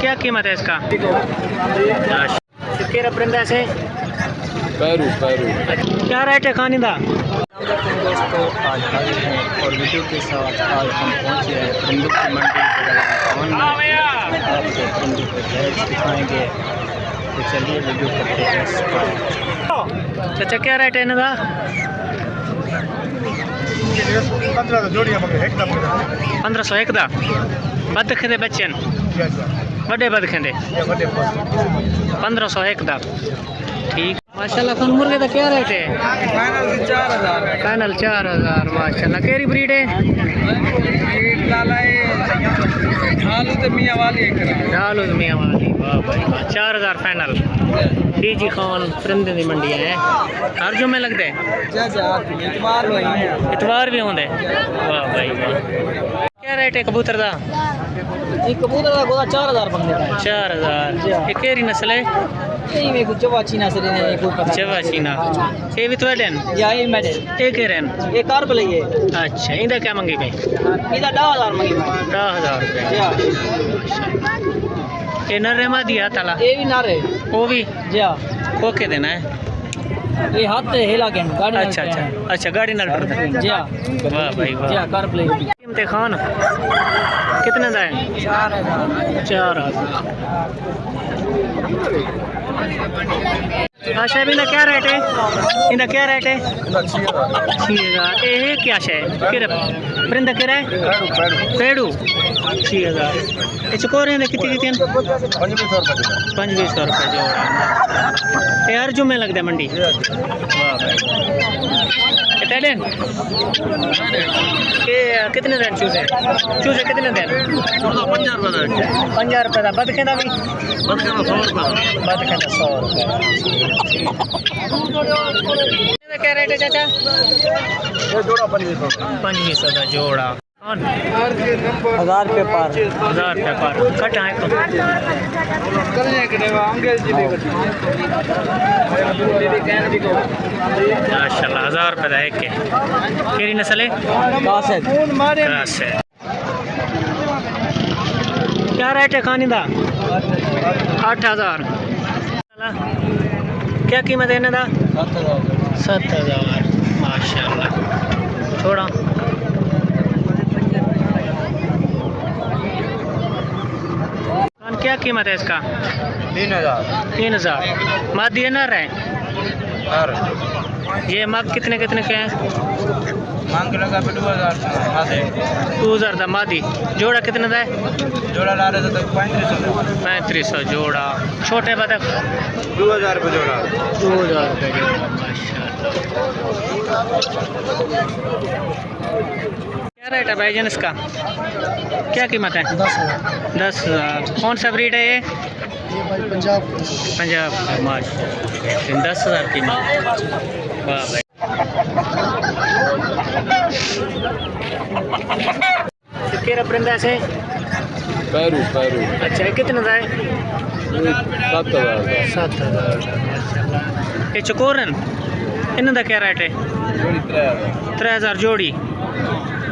क्या कीमत है इसका? केरा परिंदा से पैरू पैरू क्या रेट है खानी दा? दोस्तों आज हाजिर हैं और वीडियो के साथ आज हम पहुंचे हैं परिंदों की मंडी आपको परिंदों के रेट दिखाएंगे। तो चलिए वीडियो करते हैं स्टार्ट। चाचा क्या रेट है इनका? 1500 एक दा। बद खेदे बच्चे बड़े बद खेदे 1500 एक दा। ठीक माशाल्लाह। कौन मुर्गे का क्या रेट है? फाइनल 4000 माशाल्लाह। केरी ब्रीड है? ढालू तो मियाँ वाली। वाह भाई वाह। 4000 फाइनल। ठीक जी खान परिंदे की मंडी है हर जुम्मे लगते हैं? इतवार भी होंगे। वाह भाई वाह। क्या रेट है कबूतर का? कबूतर का 4000 बनने का। 4000। ये केरी नस्ल है? चवाची नस्ल है। चवाचीना ये भी तो डेन या ये मेडल एक रेन ये कार पे लगे। अच्छा इधर क्या मंगी गई? इधर 10000 मंगी। 10000 रुपये। ये नर मा दिया ताला? ये भी नारे वो भी जा ओके देना है। ये हाथ से हिला के गाड़ी। अच्छा अच्छा अच्छा गाड़ी नल पड़ता है। जा वाह भाई वाह। जा कार पे कीमत खान कितने का है? 4000। अच्छा भी ना क्या रेट है? इनका क्या रेट है? 6000। ये क्या है? परिंदा क्या है? पेड़ू 6000। ये चकोरे ने कितनी 2500 रुपये जोड़ा। ये हर जुम्मे लगता है मंडी। ये कितने दिन चूजे कितने दिन? 50 रुपये का। बद खेदा भी? बद खेदा 100 रुपये। क्या रेट है चाचा? जोड़ा 2500 का जोड़ा। 1000 रुपये पर। 1000 रुपये पर कट है माशाल्लाह। 1000 रुपये का एक के। केरी नस्ल है? क्या रेट है खानी दा? 8000। क्या कीमत है इन्हें दा? 7000 माशाल्लाह। छोड़ा क्या कीमत है इसका? 3000। मादी है नर है? ये मग कितने कितने के हैं? मांग लगा 2000 का मादी। जोड़ा कितने का है? जोड़ा ला रहे थे 3500 जोड़ा। छोटे बतख 2000 रुपये जोड़ा। 2000 रुपये जोड़ा माशाल्लाह। क्या रेट है भाईजान इसका? क्या कीमत है? 10,000। कौन सा ब्रीड है ये? पंजाब का माशाल्लाह। 10,000 कीमत। वाह भाई। केरा परिंदा से पैरू पैरू अच्छा ये कितने का है? 7000। ये चकोरन इन्हों का क्या रेट है? 3000 जोड़ी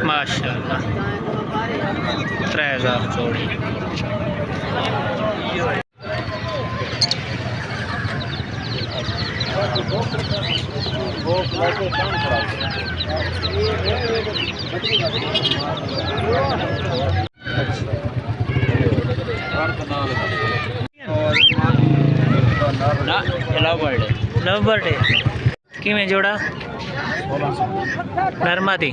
माशाल्लाह। 3000 जोड़ी। लव बर्ड है कि में जोड़ा नर्मदी।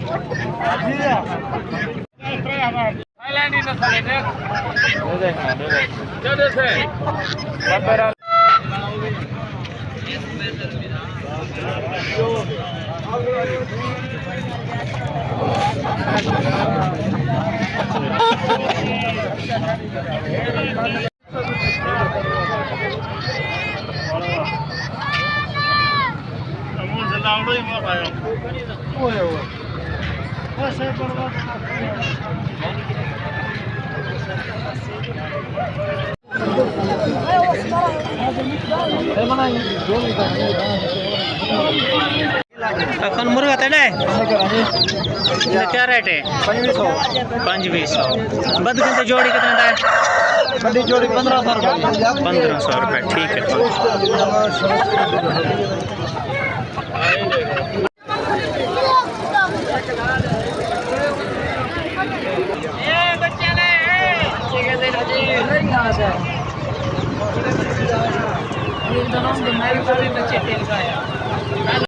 कौन मुर्गा तेड़ा है इनका क्या रेट है 2500 बद कितने जोड़ी कितने का है जोड़ी 1500 रुपये 1500 रुपये ठीक है बच्चे